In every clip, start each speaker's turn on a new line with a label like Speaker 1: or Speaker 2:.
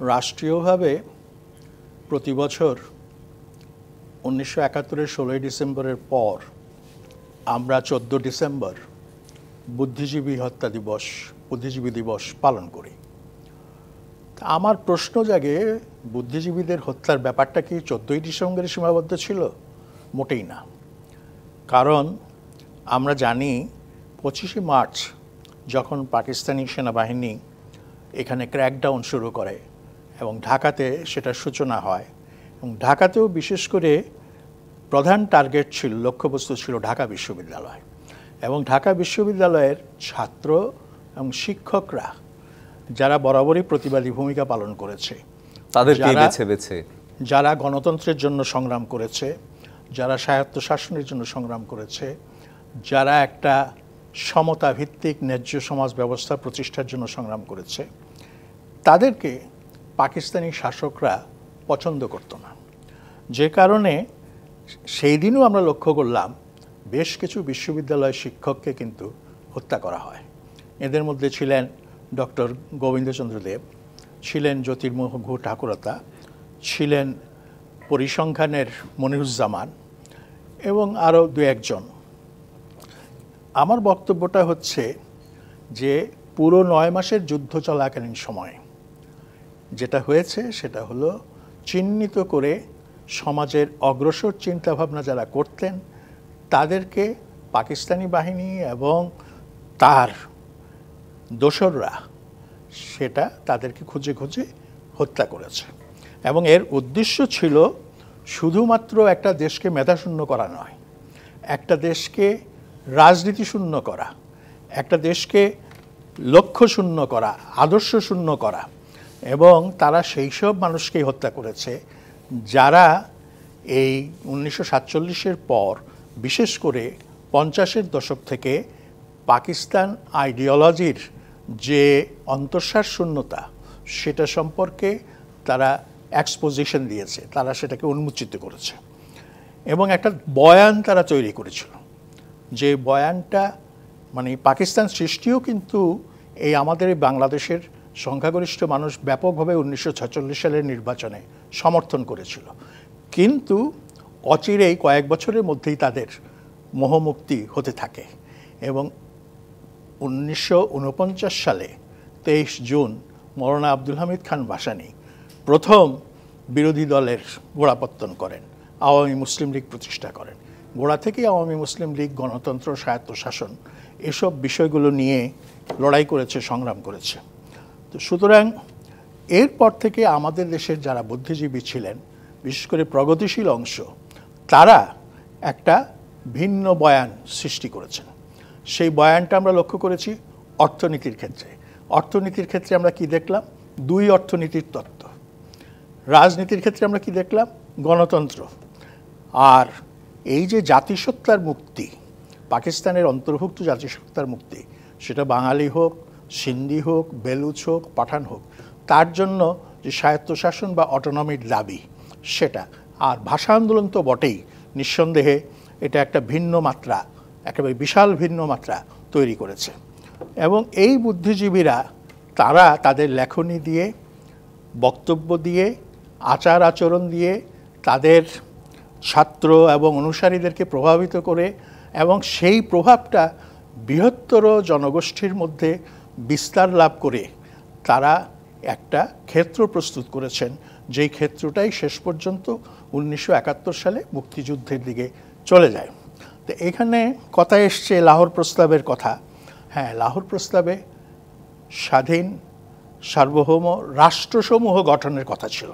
Speaker 1: রাষ্ট্রীয়ভাবে প্রতি বছর 1971-এর 16ই ডিসেম্বরের পর আমরা 14 ডিসেম্বর বুদ্ধিজীবী হত্যা দিবস, বুদ্ধিজীবী দিবস পালন করি। আমার প্রশ্ন জাগে, বুদ্ধিজীবীদের হত্যার ব্যাপারটা কি 14ই ডিসেম্বরে সীমাবদ্ধ ছিল? মোটেই না। কারণ আমরা জানি 25শে মার্চ যখন পাকিস্তানি সেনাবাহিনী এখানে ক্র্যাকডাউন শুরু করে এবং ঢাকাতে সেটার সূচনা হয়, এবং ঢাকাতেও বিশেষ করে প্রধান টার্গেট ছিল, লক্ষ্যবস্তু ছিল ঢাকা বিশ্ববিদ্যালয়, এবং ঢাকা বিশ্ববিদ্যালয়ের ছাত্র এবং শিক্ষকরা যারা বরাবরই প্রতিবাদী ভূমিকা পালন করেছে, যারা গণতন্ত্রের জন্য সংগ্রাম করেছে, যারা স্বায়ত্তশাসনের জন্য সংগ্রাম করেছে, যারা একটা সমতা ভিত্তিক ন্যায্য সমাজ ব্যবস্থা প্রতিষ্ঠার জন্য সংগ্রাম করেছে, তাদেরকে পাকিস্তানি শাসকরা পছন্দ করত না। যে কারণে সেই দিনও আমরা লক্ষ্য করলাম বেশ কিছু বিশ্ববিদ্যালয় শিক্ষককে কিন্তু হত্যা করা হয়। এদের মধ্যে ছিলেন ডক্টর গোবিন্দচন্দ্র দেব, ছিলেন জ্যোতির্মোহ ঘু ঠাকুরতা, ছিলেন পরিসংখ্যানের মনিরুজ্জামান এবং আরও দু একজন। আমার বক্তব্যটা হচ্ছে যে পুরো 9 মাসের যুদ্ধ চলাকালীন সময়ে যেটা হয়েছে সেটা হলো চিহ্নিত করে সমাজের অগ্রসর চিন্তাভাবনা যারা করতেন তাদেরকে পাকিস্তানি বাহিনী এবং তার দোসররা সেটা তাদেরকে খুঁজে খুঁজে হত্যা করেছে। এবং এর উদ্দেশ্য ছিল শুধুমাত্র একটা দেশকে মেধাশূন্য করা নয়, একটা দেশকে রাজনীতি শূন্য করা, একটা দেশকে লক্ষ্য শূন্য করা, আদর্শ শূন্য করা। এবং তারা সেই সব মানুষকেই হত্যা করেছে যারা এই 1947-এর পর, বিশেষ করে 50-এর দশক থেকে পাকিস্তান আইডিওলজির যে অন্তঃসার শূন্যতা সেটা সম্পর্কে তারা এক্সপোজিশন দিয়েছে, তারা সেটাকে উন্মোচিত করেছে এবং একটা বয়ান তারা তৈরি করেছিল। যে বয়ানটা মানে পাকিস্তান সৃষ্টিও কিন্তু এই আমাদের বাংলাদেশের সংখ্যাগরিষ্ঠ মানুষ ব্যাপকভাবে 1946 সালের নির্বাচনে সমর্থন করেছিল, কিন্তু অচিরেই কয়েক বছরের মধ্যেই তাদের মোহমুক্তি হতে থাকে এবং 1949 সালে 23 জুন মৌলানা আব্দুল হামিদ খান ভাসানী প্রথম বিরোধী দলের গোড়াপত্তন করেন, আওয়ামী মুসলিম লীগ প্রতিষ্ঠা করেন। গোড়া থেকেই আওয়ামী মুসলিম লীগ গণতন্ত্র, স্বায়ত্তশাসন এসব বিষয়গুলো নিয়ে লড়াই করেছে, সংগ্রাম করেছে। তো সুতরাং এরপর থেকে আমাদের দেশের যারা বুদ্ধিজীবী ছিলেন, বিশেষ করে প্রগতিশীল অংশ, তারা একটা ভিন্ন বয়ান সৃষ্টি করেছেন। সেই বয়ানটা আমরা লক্ষ্য করেছি অর্থনীতির ক্ষেত্রে। অর্থনীতির ক্ষেত্রে আমরা কি দেখলাম? 2 অর্থনীতির তত্ত্ব। রাজনীতির ক্ষেত্রে আমরা কি দেখলাম? গণতন্ত্র। আর এই যে জাতিসত্তার মুক্তি, পাকিস্তানের অন্তর্ভুক্ত জাতিসত্তার মুক্তি, সেটা বাঙালি হোক, সিন্ধি হোক, বেলুচ হোক, পাঠান হোক, তার জন্য যে স্বায়ত্তশাসন বা অটোনমির দাবি সেটা, আর ভাষা আন্দোলন তো বটেই, নিঃসন্দেহে এটা একটা ভিন্ন মাত্রা, একেবারে বিশাল ভিন্ন মাত্রা তৈরি করেছে। এবং এই বুদ্ধিজীবীরা তারা তাদের লেখনী দিয়ে, বক্তব্য দিয়ে, আচার আচরণ দিয়ে তাদের ছাত্র এবং অনুসারীদেরকে প্রভাবিত করে এবং সেই প্রভাবটা বৃহত্তর জনগোষ্ঠীর মধ্যে বিস্তার লাভ করে তারা একটা ক্ষেত্র প্রস্তুত করেছেন, যেই ক্ষেত্রটাই শেষ পর্যন্ত 1971 সালে মুক্তিযুদ্ধের দিকে চলে যায়। তো এখানে কথা এসছে লাহোর প্রস্তাবের কথা। হ্যাঁ, লাহোর প্রস্তাবে স্বাধীন সার্বভৌম রাষ্ট্রসমূহ গঠনের কথা ছিল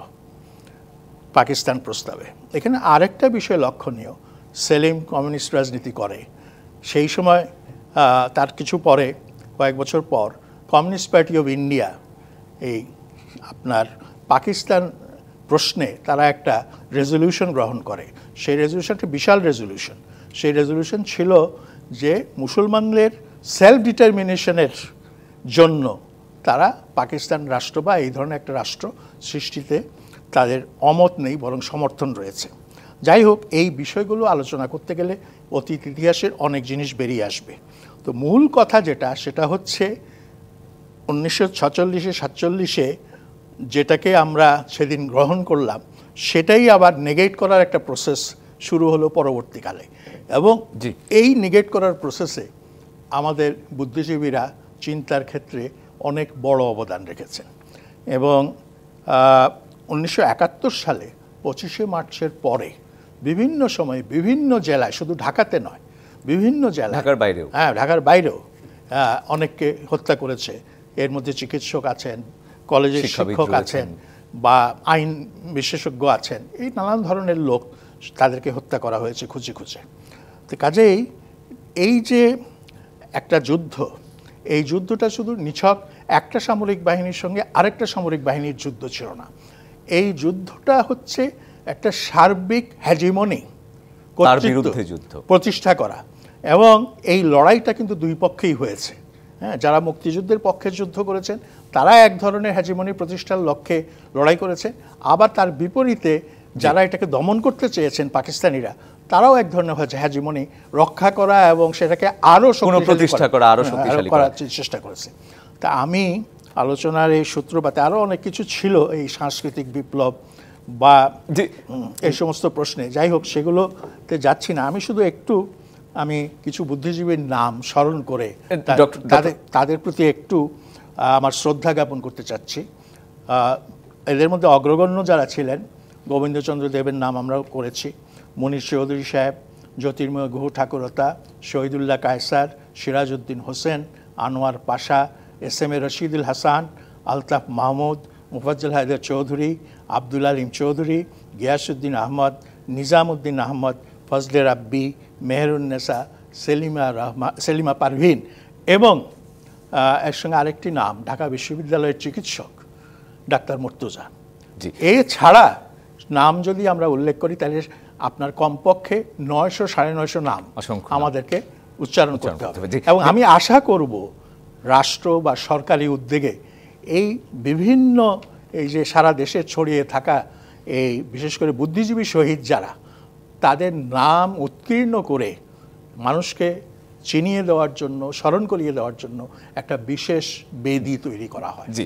Speaker 1: পাকিস্তান প্রস্তাবে। এখানে আরেকটা বিষয় লক্ষণীয়, সেলিম কমিউনিস্ট রাজনীতি করে। সেই সময় তার কিছু পরে, কয়েক বছর পর, কমিউনিস্ট পার্টি অফ ইন্ডিয়া এই আপনার পাকিস্তান প্রশ্নে তারা একটা রেজলিউশন গ্রহণ করে। সেই রেজলিউশনটা বিশাল রেজলিউশন। সেই রেজলিউশন ছিল যে মুসলমানদের সেলফ ডিটারমিনেশনের জন্য তারা পাকিস্তান রাষ্ট্র বা এই ধরনের একটা রাষ্ট্র সৃষ্টিতে তাদের অমত নেই, বরং সমর্থন রয়েছে। যাই হোক, এই বিষয়গুলো আলোচনা করতে গেলে অতীত ইতিহাসের অনেক জিনিস বেরিয়ে আসবে। তো মূল কথা যেটা, সেটা হচ্ছে 1946-47-এ যেটাকে আমরা সেদিন গ্রহণ করলাম সেটাই আবার নেগেট করার একটা প্রসেস শুরু হলো পরবর্তীকালে। এবং এই নেগেট করার প্রসেসে আমাদের বুদ্ধিজীবীরা চিন্তার ক্ষেত্রে অনেক বড় অবদান রেখেছেন। এবং 1971 সালে 25শে মার্চের পরে বিভিন্ন সময়ে বিভিন্ন জেলায়, শুধু ঢাকাতে নয়, বিভিন্ন জেলায়,
Speaker 2: ঢাকার বাইরেও,
Speaker 1: ঢাকার বাইরেও অনেককে হত্যা করেছে। এর মধ্যে চিকিৎসক আছেন, কলেজের শিক্ষক আছেন, বা আইন বিশেষজ্ঞ আছেন, এই নানান ধরনের লোক, তাদেরকে হত্যা করা হয়েছে খুঁজে খুঁজে। তো কাজেই এই যে একটা যুদ্ধ, এই যুদ্ধটা শুধু নিছক একটা সামরিক বাহিনীর সঙ্গে আরেকটা সামরিক বাহিনীর যুদ্ধ ছিল না। এই যুদ্ধটা হচ্ছে একটা সার্বিক হ্যাজিমনি,
Speaker 2: বিরুদ্ধে যুদ্ধ
Speaker 1: প্রতিষ্ঠা করা। এবং এই লড়াইটা কিন্তু দুই পক্ষেই হয়েছে। হ্যাঁ, যারা মুক্তিযুদ্ধের পক্ষে যুদ্ধ করেছেন তারা এক ধরনের হ্যাজিমনি প্রতিষ্ঠার লক্ষ্যে লড়াই করেছে, আবার তার বিপরীতে যারা এটাকে দমন করতে চেয়েছেন পাকিস্তানিরা, তারাও এক ধরনের হ্যাজিমনি রক্ষা করা এবং সেটাকে আরও
Speaker 2: প্রতিষ্ঠা করা, আরও শক্তিশালী করার
Speaker 1: চেষ্টা করেছে। তা আমি আলোচনার এই সূত্রপাতে আরও অনেক কিছু ছিল, এই সাংস্কৃতিক বিপ্লব বা এই সমস্ত প্রশ্নে, যাই হোক সেগুলোতে যাচ্ছি না। আমি শুধু একটু কিছু বুদ্ধিজীবীর নাম স্মরণ করে তাদের প্রতি একটু আমার শ্রদ্ধা জ্ঞাপন করতে চাচ্ছি। এদের মধ্যে অগ্রগণ্য যারা ছিলেন, গোবিন্দচন্দ্র দেবের নাম আমরাও করেছি, মনির চৌধুরী সাহেব, জ্যোতির্ময় গুহ ঠাকুরতা, শহীদুল্লাহ কায়সার, সিরাজউদ্দিন হোসেন, আনোয়ার পাশা, এস.এম. রশিদুল হাসান, আলতাফ মাহমুদ, মুফাজ্জল হায়দার চৌধুরী, আব্দুল আলিম চৌধুরী, গিয়াসউদ্দিন আহমদ, নিজামউদ্দিন আহমদ, ফজলে রাব্বি, মেহেরুন্নেসা, সেলিমা পারভিন, এবং এর সঙ্গে আরেকটি নাম, ঢাকা বিশ্ববিদ্যালয়ের চিকিৎসক ডাক্তার মুর্তজা। এছাড়া নাম যদি আমরা উল্লেখ করি তাহলে আপনার কমপক্ষে 900 950 নাম আমাদেরকে উচ্চারণ করতে হবে। এবং আমি আশা করব রাষ্ট্র বা সরকারি উদ্যোগে এই বিভিন্ন এই যে সারা দেশে ছড়িয়ে থাকা এই বিশেষ করে বুদ্ধিজীবী শহীদ যারা, তাদের নাম উৎকীর্ণ করে মানুষকে চিনিয়ে দেওয়ার জন্য, স্মরণ করিয়ে দেওয়ার জন্য একটা বিশেষ বেদি তৈরি করা হয়।
Speaker 2: জি,